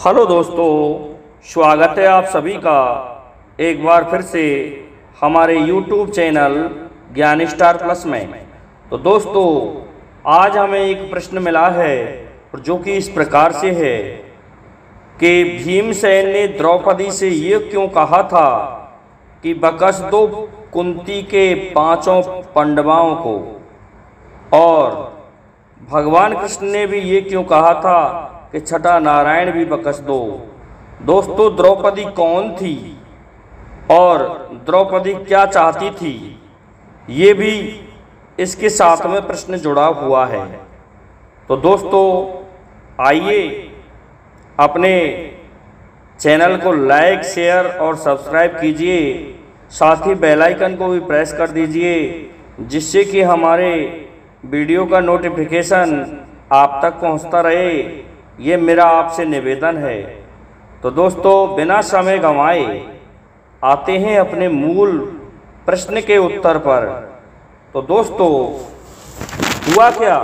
Hello दोस्तों, स्वागत है आप सभी का एक बार फिर से हमारे YouTube चैनल ज्ञान स्टार प्लस में। तो दोस्तों, आज हमें एक प्रश्न मिला है जो कि इस प्रकार से है कि भीमसेन ने द्रौपदी से ये क्यों कहा था कि बख्श दो कुंती के 5 पांडवों को, और भगवान कृष्ण ने भी ये क्यों कहा था कि छठा नारायण भी बख्श दो। दोस्तों, द्रौपदी कौन थी और द्रौपदी क्या चाहती थी, ये भी इसके साथ में प्रश्न जुड़ा हुआ है। तो दोस्तों, आइए अपने चैनल को लाइक, शेयर और सब्सक्राइब कीजिए, साथ ही बेल आइकन को भी प्रेस कर दीजिए, जिससे कि हमारे वीडियो का नोटिफिकेशन आप तक पहुंचता रहे। ये मेरा आपसे निवेदन है। तो दोस्तों, बिना समय गंवाए आते हैं अपने मूल प्रश्न के उत्तर पर। तो दोस्तों, हुआ क्या,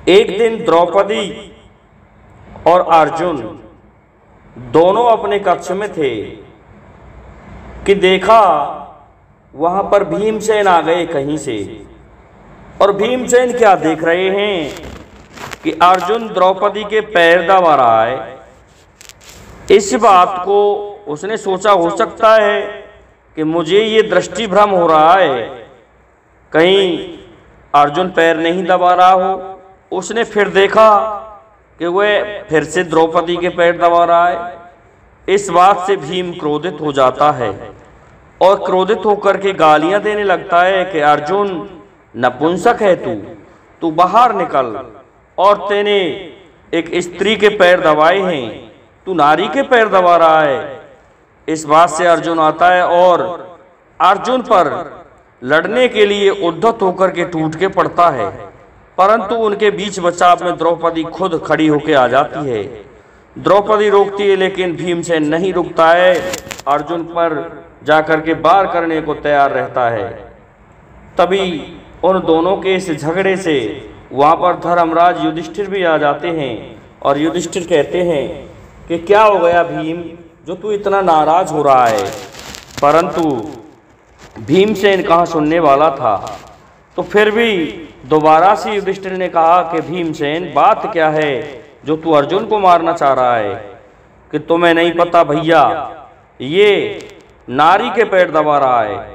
एक दिन द्रौपदी और अर्जुन दोनों अपने कक्ष में थे कि देखा वहां पर भीमसेन आ गए कहीं से। और भीमसेन क्या देख रहे हैं कि अर्जुन द्रौपदी के पैर दबा रहा है। इस बात को उसने सोचा, हो सकता है कि मुझे ये दृष्टि भ्रम हो रहा है, कहीं अर्जुन पैर नहीं दबा रहा हो। उसने फिर देखा कि वह फिर से द्रौपदी के पैर दबा रहा है। इस बात से भीम क्रोधित हो जाता है और क्रोधित होकर के गालियां देने लगता है कि अर्जुन, नपुंसक है तू बाहर निकल, और तेने एक स्त्री के पैर दबाए हैं, तू नारी के पैर दबा रहा है। इस बात से अर्जुन आता है और अर्जुन पर लड़ने के लिए उद्धत होकर के टूट के पड़ता है, परंतु उनके बीच बचाव में द्रौपदी खुद खड़ी होकर आ जाती है। द्रौपदी रोकती है, लेकिन भीमसेन नहीं रुकता है, अर्जुन पर जाकर के वार करने को तैयार रहता है। तभी उन दोनों के इस झगड़े से वहाँ पर धर्मराज युधिष्ठिर भी आ जाते हैं और युधिष्ठिर कहते हैं कि क्या हो गया भीम, जो तू इतना नाराज हो रहा है। परंतु भीमसेन कहाँ सुनने वाला था। तो फिर भी दोबारा से युधिष्ठिर ने कहा कि भीमसेन, बात क्या है जो तू अर्जुन को मारना चाह रहा है। कि तुम्हें नहीं पता भैया, ये नारी के पैर दबा रहा है,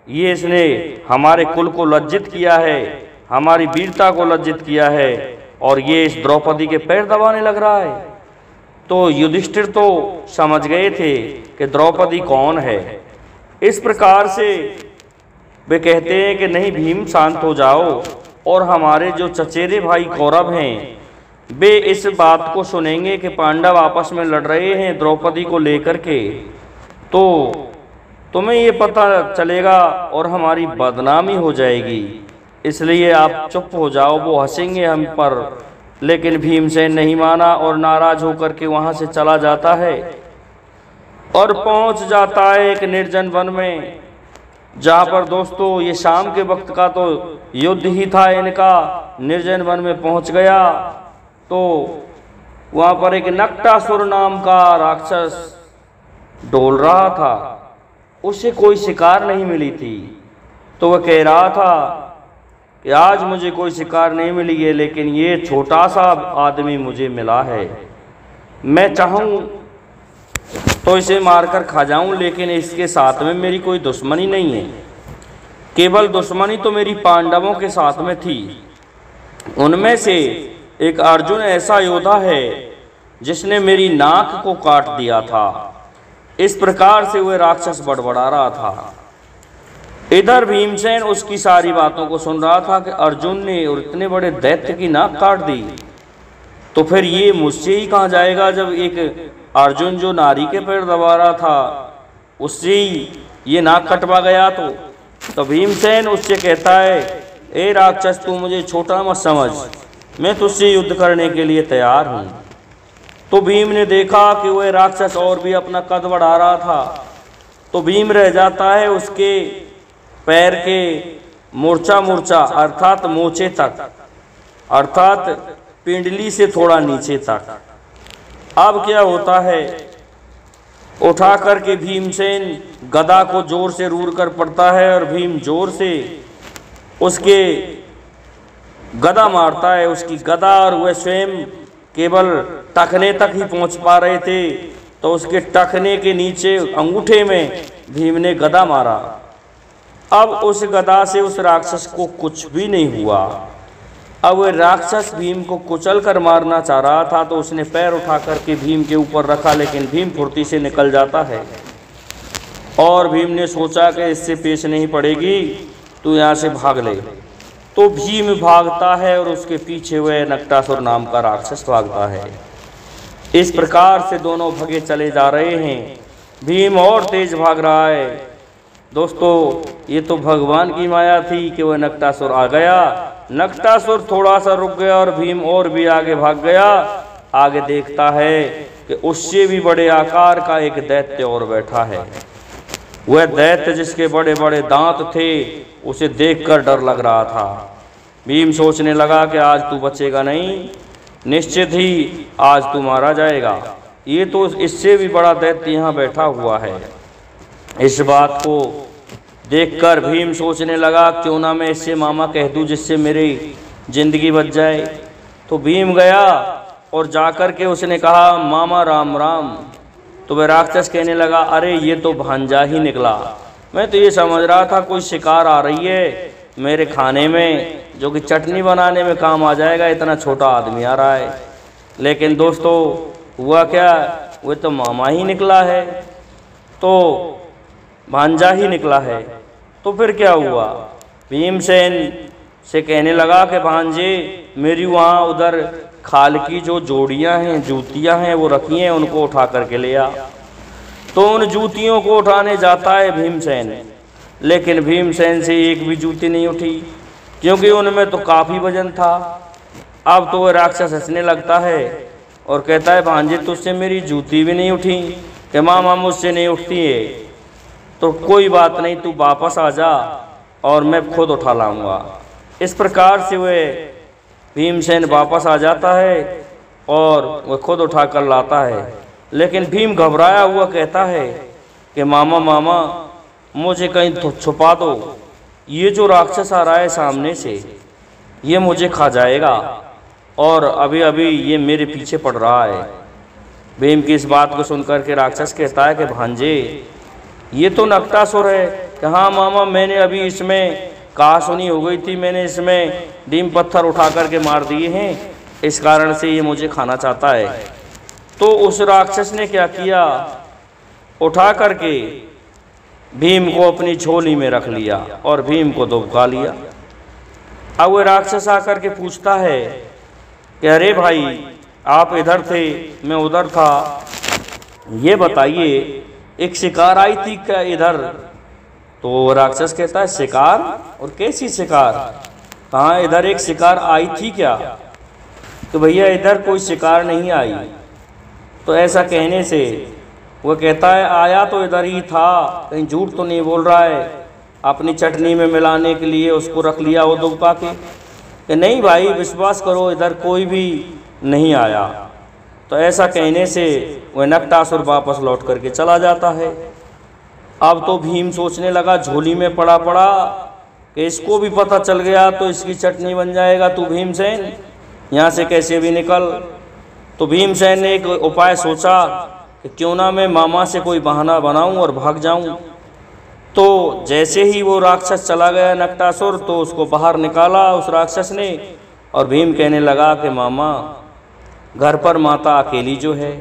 ये इसने हमारे कुल को लज्जित किया है, हमारी वीरता को लज्जित किया है, और ये इस द्रौपदी के पैर दबाने लग रहा है। तो युधिष्ठिर तो समझ गए थे कि द्रौपदी कौन है। इस प्रकार से वे कहते हैं कि नहीं भीम, शांत हो जाओ, और हमारे जो चचेरे भाई कौरव हैं वे इस बात को सुनेंगे कि पांडव आपस में लड़ रहे हैं द्रौपदी को लेकर के, तो तुम्हें ये पता चलेगा और हमारी बदनामी हो जाएगी, इसलिए आप चुप हो जाओ, वो हंसेंगे हम पर। लेकिन भीमसेन नहीं माना और नाराज होकर के वहां से चला जाता है और पहुंच जाता है एक निर्जन वन में, जहां पर दोस्तों ये शाम के वक्त का तो युद्ध ही था इनका। निर्जन वन में पहुंच गया तो वहां पर एक नक्टासुर नाम का राक्षस डोल रहा था। उसे कोई शिकार नहीं मिली थी, तो वह कह रहा था कि आज मुझे कोई शिकार नहीं मिली है, लेकिन ये छोटा सा आदमी मुझे मिला है। मैं चाहूँ तो इसे मारकर खा जाऊं, लेकिन इसके साथ में मेरी कोई दुश्मनी नहीं है। केवल दुश्मनी तो मेरी पांडवों के साथ में थी। उनमें से एक अर्जुन ऐसा योद्धा है जिसने मेरी नाक को काट दिया था। इस प्रकार से वह राक्षस बड़बड़ा रहा था। इधर भीमसेन उसकी सारी बातों को सुन रहा था कि अर्जुन ने और इतने बड़े दैत्य की नाक काट दी, तो फिर ये मुझसे ही कहाँ जाएगा, जब एक अर्जुन जो नारी के पैर दबा रहा था उससे ही ये नाक कटवा गया। तो भीमसेन उससे कहता है, ए राक्षस, तू मुझे छोटा मत समझ, मैं तुझसे युद्ध करने के लिए तैयार हूँ। तो भीम ने देखा कि वह राक्षस और भी अपना कद बढ़ा रहा था, तो भीम रह जाता है उसके पैर के मूर्छा अर्थात मोचे तक, अर्थात पिंडली से थोड़ा नीचे तक। अब क्या होता है, उठा करके भीमसेन गदा को जोर से रूर कर पड़ता है और भीम जोर से उसके गदा मारता है, उसकी गदा, और वह स्वयं केवल टखने तक ही पहुंच पा रहे थे तो उसके टखने के नीचे अंगूठे में भीम ने गदा मारा। अब उस गदा से उस राक्षस को कुछ भी नहीं हुआ। अब वह राक्षस भीम को कुचल कर मारना चाह रहा था तो उसने पैर उठा करके भीम के ऊपर रखा, लेकिन भीम फुर्ती से निकल जाता है। और भीम ने सोचा कि इससे पेश नहीं पड़ेगी, तू यहाँ से भाग ले। तो भीम भागता है और उसके पीछे वह नक्टासुर नाम का राक्षस भागता है। इस प्रकार से दोनों भगे चले जा रहे हैं। भीम और तेज भाग रहा है। दोस्तों, ये तो भगवान की माया थी कि वह नक्टासुर आ गया। नक्टासुर थोड़ा सा रुक गया और भीम और भी आगे भाग गया। आगे देखता है कि उससे भी बड़े आकार का एक दैत्य और बैठा है। वह दैत्य जिसके बड़े बड़े दांत थे, उसे देखकर डर लग रहा था। भीम सोचने लगा कि आज तू बचेगा नहीं, निश्चित ही आज तू मारा जाएगा। ये तो इससे भी बड़ा दैत्य यहाँ बैठा हुआ है। इस बात को देखकर भीम सोचने लगा, क्यों ना मैं इससे मामा कह दूं जिससे मेरी जिंदगी बच जाए। तो भीम गया और जाकर के उसने कहा, मामा राम राम। तो वह राक्षस कहने लगा, अरे ये तो भांजा ही निकला। मैं तो ये समझ रहा था कोई शिकार आ रही है मेरे खाने में जो कि चटनी बनाने में काम आ जाएगा, इतना छोटा आदमी आ रहा है। लेकिन दोस्तों, हुआ क्या, वह तो मामा ही निकला है, तो भांजा ही निकला है। तो फिर क्या हुआ, भीमसेन से कहने लगा कि भांजे, मेरी वहाँ उधर खाल की जो जोड़ियाँ हैं, जूतियाँ हैं, वो रखी हैं, उनको उठा करके ले आ। तो उन जूतियों को उठाने जाता है भीमसेन, लेकिन भीमसेन से एक भी जूती नहीं उठी, क्योंकि उनमें तो काफ़ी वजन था। अब तो वह राक्षस हंसने लगता है और कहता है, भांजे तुझसे मेरी जूती भी नहीं उठी? कि मामा मुझसे नहीं उठती है। तो कोई बात नहीं, तू वापस आ जा और मैं खुद उठा लाऊंगा। इस प्रकार से वह भीमसेन वापस आ जाता है और वह खुद उठा कर लाता है। लेकिन भीम घबराया हुआ कहता है कि मामा मामा मुझे कहीं छुपा दो, ये जो राक्षस आ रहा है सामने से ये मुझे खा जाएगा और अभी अभी ये मेरे पीछे पड़ रहा है। भीम की इस बात को सुनकर के राक्षस कहता है कि भांजे, ये तो नक्टासुर है। कि हाँ मामा, मैंने अभी इसमें कहा सुनी हो गई थी, मैंने इसमें नीम पत्थर उठा करके मार दिए हैं, इस कारण से ये मुझे खाना चाहता है। तो उस राक्षस ने क्या किया, उठा करके भीम को अपनी झोली में रख लिया और भीम को दुबका लिया। अब वह राक्षस आकर के पूछता है कि अरे भाई, आप इधर थे, मैं उधर था, ये बताइए एक शिकार आई थी क्या इधर? तो राक्षस कहता है, शिकार? और कैसी शिकार? कहाँ इधर एक शिकार आई थी क्या? तो भैया इधर कोई शिकार नहीं आई। तो ऐसा कहने से वह कहता है, आया तो इधर ही था, कहीं झूठ तो नहीं बोल रहा है? अपनी चटनी में मिलाने के लिए उसको रख लिया वो दुबका के? कि नहीं भाई, विश्वास करो, इधर कोई भी नहीं आया। तो ऐसा कहने से वह नक्टासुर वापस लौट करके चला जाता है। अब तो भीम सोचने लगा, झोली में पड़ा पड़ा कि इसको भी पता चल गया तो इसकी चटनी बन जाएगा, तू भीमसेन यहाँ से कैसे भी निकल। तो भीमसेन ने एक उपाय सोचा कि क्यों ना मैं मामा से कोई बहाना बनाऊं और भाग जाऊं। तो जैसे ही वो राक्षस चला गया नक्टासुर, तो उसको बाहर निकाला उस राक्षस ने और भीम कहने लगा कि मामा, घर पर माता अकेली जो है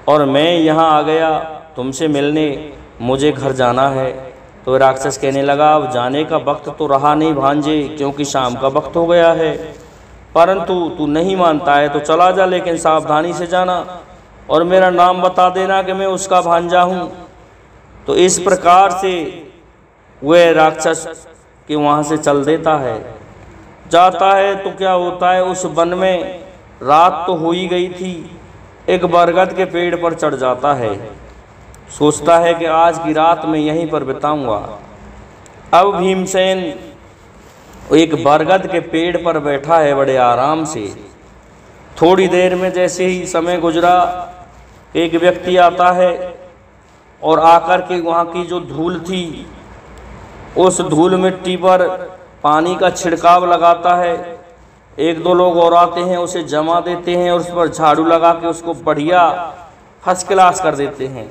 और मैं यहाँ आ गया तुमसे मिलने, मुझे घर जाना है। तो राक्षस कहने लगा, अब जाने का वक्त तो रहा नहीं भांजे, क्योंकि शाम का वक्त हो गया है, परंतु तू नहीं मानता है तो चला जा, लेकिन सावधानी से जाना और मेरा नाम बता देना कि मैं उसका भांजा हूँ। तो इस प्रकार से वह राक्षस के वहाँ से चल देता है। जाता है तो क्या होता है, उस वन में रात तो हो ही गई थी, एक बरगद के पेड़ पर चढ़ जाता है। सोचता है कि आज की रात मैं यहीं पर बिताऊंगा। अब भीमसेन एक बरगद के पेड़ पर बैठा है बड़े आराम से, थोड़ी देर में जैसे ही समय गुजरा, एक व्यक्ति आता है और आकर के वहाँ की जो धूल थी उस धूल मिट्टी पर पानी का छिड़काव लगाता है। एक दो लोग और आते हैं, उसे जमा देते हैं और उस पर झाड़ू लगा के उसको बढ़िया फर्स्ट क्लास कर देते हैं।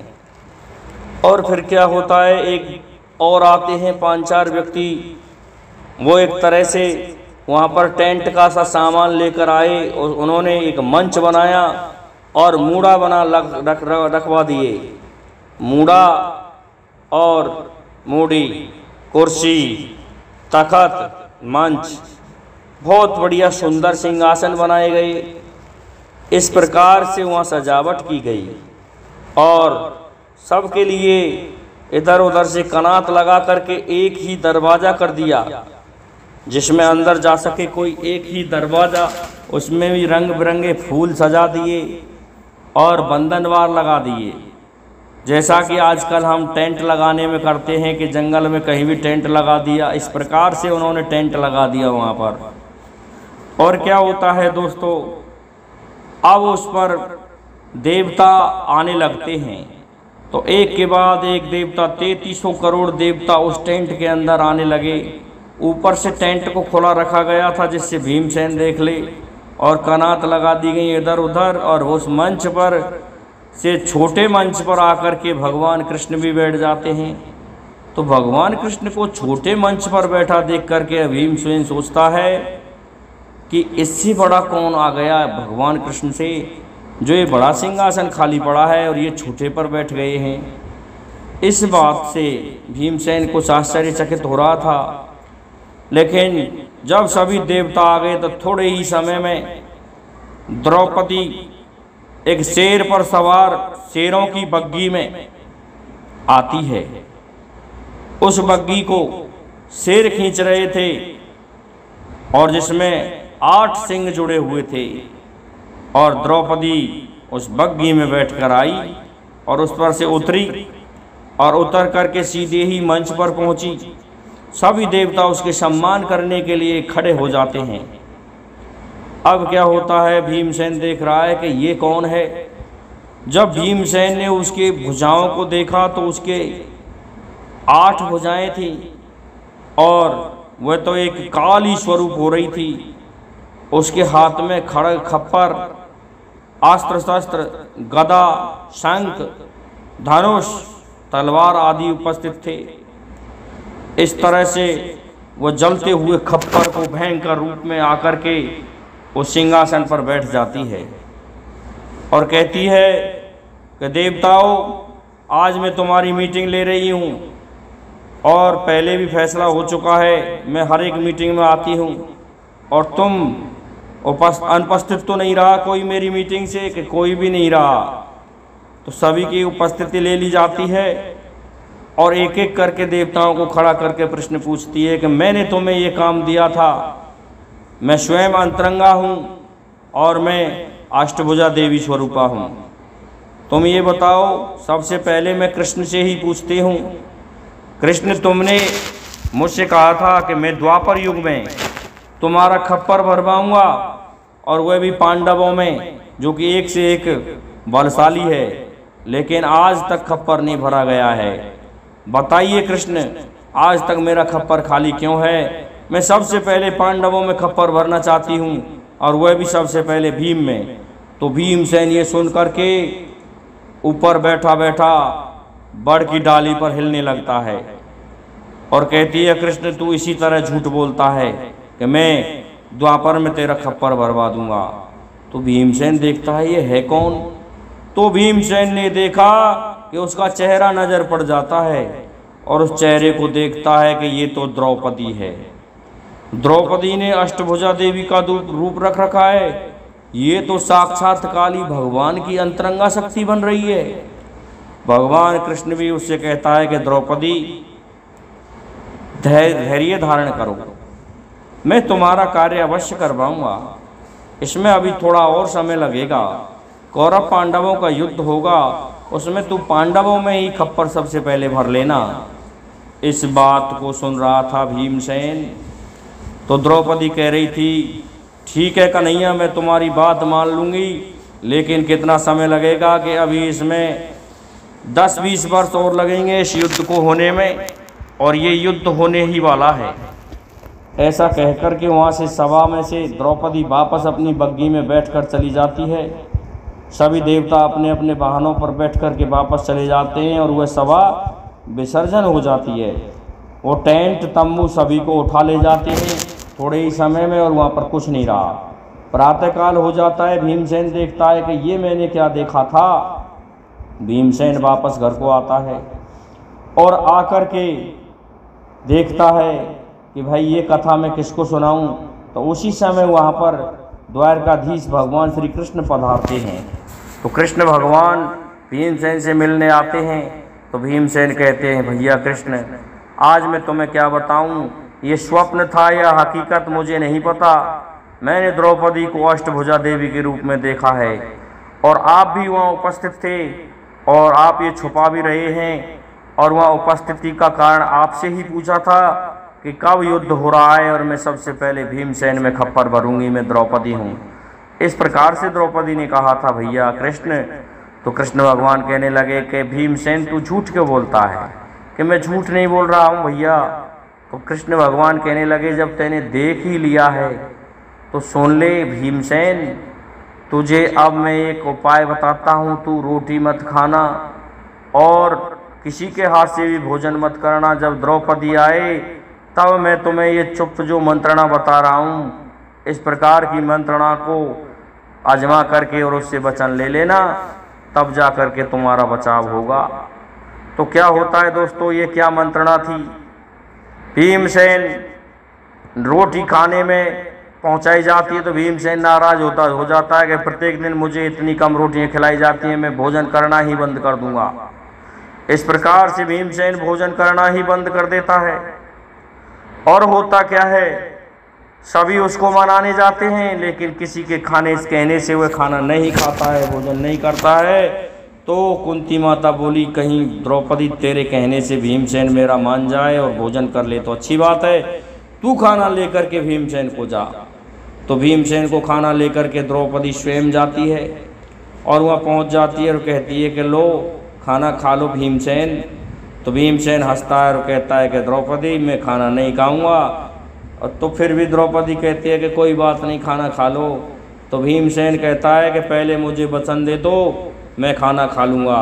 और फिर क्या होता है, एक और आते हैं 5-4 व्यक्ति, वो एक तरह से वहाँ पर टेंट का सा सामान लेकर आए और उन्होंने एक मंच बनाया और मूड़ा बना रखवा दिए। मूड़ा और मूड़ी, कुर्सी, तखत, मंच, बहुत बढ़िया सुंदर सिंहासन बनाए गए। इस प्रकार से वहाँ सजावट की गई और सबके लिए इधर उधर से कनात लगा करके एक ही दरवाज़ा कर दिया जिसमें अंदर जा सके कोई, एक ही दरवाज़ा। उसमें भी रंग बिरंगे फूल सजा दिए और बंधनवार लगा दिए, जैसा कि आजकल हम टेंट लगाने में करते हैं कि जंगल में कहीं भी टेंट लगा दिया। इस प्रकार से उन्होंने टेंट लगा दिया वहाँ पर। और क्या होता है दोस्तों, अब उस पर देवता आने लगते हैं, तो एक के बाद एक देवता, 3300 करोड़ देवता उस टेंट के अंदर आने लगे। ऊपर से टेंट को खुला रखा गया था जिससे भीमसेन देख ले, और कनात लगा दी गई इधर उधर। और उस मंच पर से छोटे मंच पर आकर के भगवान कृष्ण भी बैठ जाते हैं। तो भगवान कृष्ण को छोटे मंच पर बैठा देख करके भीमसेन सोचता है कि इससे बड़ा कौन आ गया भगवान कृष्ण से, जो ये बड़ा सिंहासन खाली पड़ा है और ये छोटे पर बैठ गए हैं। इस बात से भीमसेन कुछ आश्चर्यचकित हो रहा था। लेकिन जब सभी देवता आ गए तो थोड़े ही समय में द्रौपदी एक शेर पर सवार शेरों की बग्गी में आती है। उस बग्गी को शेर खींच रहे थे और जिसमें 8 सिंग जुड़े हुए थे, और द्रौपदी उस बग्गी में बैठकर आई और उस पर से उतरी और उतर करके सीधे ही मंच पर पहुंची। सभी देवता उसके सम्मान करने के लिए खड़े हो जाते हैं। अब क्या होता है, भीमसेन देख रहा है कि ये कौन है। जब भीमसेन ने उसके भुजाओं को देखा तो उसके 8 भुजाएं थी और वह तो एक काली स्वरूप हो रही थी। उसके हाथ में खड़ग, खप्पर, अस्त्र शस्त्र, गदा, शंख, धनुष, तलवार आदि उपस्थित थे। इस तरह से वह जलते हुए खप्पर को भयंकर रूप में आकर के उस सिंहासन पर बैठ जाती है और कहती है कि देवताओं, आज मैं तुम्हारी मीटिंग ले रही हूँ और पहले भी फैसला हो चुका है, मैं हर एक मीटिंग में आती हूँ और तुम अनुपस्थित तो नहीं रहा कोई मेरी मीटिंग से, कि कोई भी नहीं रहा। तो सभी की उपस्थिति ले ली जाती है और एक एक करके देवताओं को खड़ा करके प्रश्न पूछती है कि मैंने तुम्हें ये काम दिया था, मैं स्वयं अंतरंगा हूँ और मैं अष्टभुजा देवी स्वरूपा हूँ। तुम ये बताओ, सबसे पहले मैं कृष्ण से ही पूछती हूँ। कृष्ण, तुमने मुझसे कहा था कि मैं द्वापर युग में तुम्हारा खप्पर भरवाऊँगा, और वह भी पांडवों में जो कि एक से एक बलशाली है, लेकिन आज तक खप्पर नहीं भरा गया है। बताइए कृष्ण, आज तक मेरा खप्पर खाली क्यों है? मैं सबसे पहले पांडवों में खप्पर भरना चाहती हूँ और वह भी सबसे पहले भीम में। तो भीमसेन ये सुन करके ऊपर बैठा बैठा बड़ की डाली पर हिलने लगता है और कहती है, कृष्ण तू इसी तरह झूठ बोलता है कि मैं द्वापर में तेरा खप्पर भरवा दूंगा। तो भीमसेन देखता है ये है कौन। तो भीमसेन ने देखा कि उसका चेहरा नजर पड़ जाता है और उस चेहरे को देखता है कि ये तो द्रौपदी है। द्रौपदी ने अष्टभुजा देवी का रूप रख रखा है, ये तो साक्षात काली भगवान की अंतरंगा शक्ति बन रही है। भगवान कृष्ण भी उससे कहता है कि द्रौपदी धैर्य धारण करो, मैं तुम्हारा कार्य अवश्य करवाऊंगा। इसमें अभी थोड़ा और समय लगेगा, कौरव पांडवों का युद्ध होगा, उसमें तू पांडवों में ही खप्पर सबसे पहले भर लेना। इस बात को सुन रहा था भीमसेन। तो द्रौपदी कह रही थी, ठीक है कन्हैया, मैं तुम्हारी बात मान लूँगी, लेकिन कितना समय लगेगा कि अभी इसमें 10-20 वर्ष और लगेंगे इस युद्ध को होने में, और ये युद्ध होने ही वाला है। ऐसा कहकर के वहाँ से सभा में से द्रौपदी वापस अपनी बग्घी में बैठकर चली जाती है। सभी देवता अपने अपने वाहनों पर बैठकर के वापस चले जाते हैं और वह सभा विसर्जन हो जाती है। वो टेंट तम्बू सभी को उठा ले जाते हैं थोड़े ही समय में, और वहाँ पर कुछ नहीं रहा। प्रातःकाल हो जाता है, भीमसेन देखता है कि ये मैंने क्या देखा था। भीमसेन वापस घर को आता है और आकर के देखता है कि भाई ये कथा मैं किसको सुनाऊं। तो उसी समय वहाँ पर द्वारकाधीश भगवान श्री कृष्ण पधारते हैं। तो कृष्ण भगवान भीमसेन से मिलने आते हैं। तो भीमसेन कहते हैं, भैया कृष्ण, आज मैं तुम्हें क्या बताऊं, ये स्वप्न था या हकीकत मुझे नहीं पता। मैंने द्रौपदी को अष्टभुजा देवी के रूप में देखा है, और आप भी वहाँ उपस्थित थे, और आप ये छुपा भी रहे हैं, और वहाँ उपस्थिति का कारण आपसे ही पूछा था कि कब युद्ध हो रहा है, और मैं सबसे पहले भीमसेन में खप्पर भरूंगी, मैं द्रौपदी हूँ। इस प्रकार से द्रौपदी ने कहा था भैया कृष्ण। तो कृष्ण भगवान कहने लगे कि भीमसेन तू झूठ क्यों बोलता है, कि मैं झूठ नहीं बोल रहा हूँ भैया। तो कृष्ण भगवान कहने लगे, जब तैने देख ही लिया है तो सुन ले भीमसेन, तुझे अब मैं एक उपाय बताता हूँ। तू रोटी मत खाना और किसी के हाथ से भी भोजन मत करना। जब द्रौपदी आए तब मैं तुम्हें ये चुप जो मंत्रणा बता रहा हूँ, इस प्रकार की मंत्रणा को आजमा करके और उससे वचन ले लेना, तब जा कर के तुम्हारा बचाव होगा। तो क्या होता है दोस्तों, ये क्या मंत्रणा थी। भीमसेन रोटी खाने में पहुंचाई जाती है तो भीमसेन नाराज हो जाता है कि प्रत्येक दिन मुझे इतनी कम रोटियां खिलाई जाती हैं, मैं भोजन करना ही बंद कर दूंगा। इस प्रकार से भीमसेन भोजन करना ही बंद कर देता है। और होता क्या है, सभी उसको मनाने जाते हैं, लेकिन किसी के कहने से वह खाना नहीं खाता है, भोजन नहीं करता है। तो कुंती माता बोली, कहीं द्रौपदी तेरे कहने से भीमसेन मेरा मान जाए और भोजन कर ले तो अच्छी बात है, तू खाना लेकर के भीमसेन को जा। तो भीमसेन को खाना लेकर के द्रौपदी स्वयं जाती है और वहाँ पहुँच जाती है और कहती है कि लो खाना खा लो भीमसेन। तो भीमसेन हंसता है और कहता है कि द्रौपदी मैं खाना नहीं खाऊंगा। और तो फिर भी द्रौपदी कहती है कि कोई बात नहीं, खाना खा लो। तो भीमसेन कहता है कि पहले मुझे वचन दे दो, मैं खाना खा लूँगा।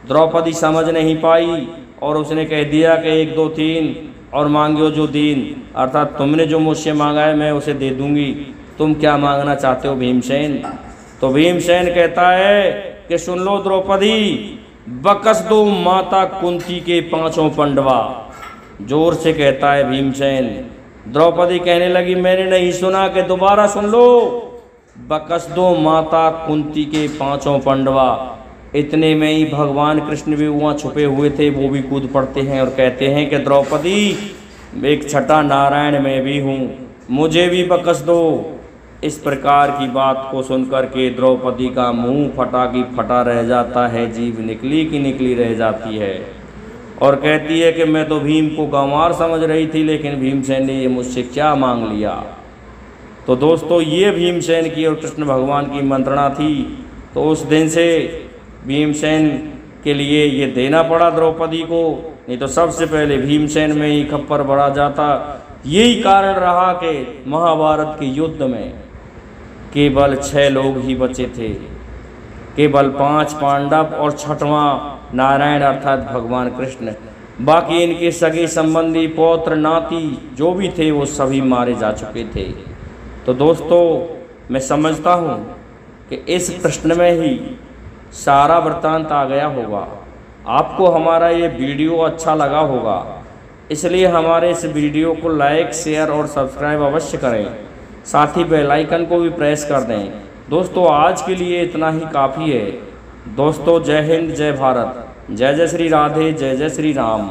द्रौपदी समझ नहीं पाई और उसने कह दिया कि 1 2 3 और मांगियो जो दीन, अर्थात तुमने जो मुझसे मांगा है मैं उसे दे दूंगी, तुम क्या मांगना चाहते हो भीमसेन। तो भीमसेन कहता है कि सुन लो द्रौपदी, बकस दो माता कुंती के 5 पंडवा। जोर से कहता है भीमसेन। द्रौपदी कहने लगी, मैंने नहीं सुना, कि दोबारा सुन लो, बकस दो माता कुंती के 5 पंडवा। इतने में ही भगवान कृष्ण भी वहाँ छुपे हुए थे, वो भी कूद पड़ते हैं और कहते हैं कि द्रौपदी एक छठा नारायण मैं भी हूँ, मुझे भी बकस दो। इस प्रकार की बात को सुनकर के द्रौपदी का मुंह फटा की फटा रह जाता है, जीभ निकली की निकली रह जाती है और कहती है कि मैं तो भीम को गंवार समझ रही थी, लेकिन भीमसेन ने ये मुझसे क्या मांग लिया। तो दोस्तों ये भीमसेन की और कृष्ण भगवान की मंत्रणा थी। तो उस दिन से भीमसेन के लिए ये देना पड़ा द्रौपदी को, नहीं तो सबसे पहले भीमसेन में ही खप्पर भरा जाता। यही कारण रहा कि महाभारत के युद्ध में केवल 6 लोग ही बचे थे, केवल 5 पांडव और 6वां नारायण अर्थात भगवान कृष्ण। बाकी इनके सगे संबंधी पौत्र नाती जो भी थे वो सभी मारे जा चुके थे। तो दोस्तों मैं समझता हूँ कि इस प्रश्न में ही सारा वृत्तांत आ गया होगा। आपको हमारा ये वीडियो अच्छा लगा होगा, इसलिए हमारे इस वीडियो को लाइक शेयर और सब्सक्राइब अवश्य करें, साथ ही बेल आइकन को भी प्रेस कर दें। दोस्तों आज के लिए इतना ही काफ़ी है। दोस्तों जय हिंद, जय भारत, जय जय श्री राधे, जय जय श्री राम।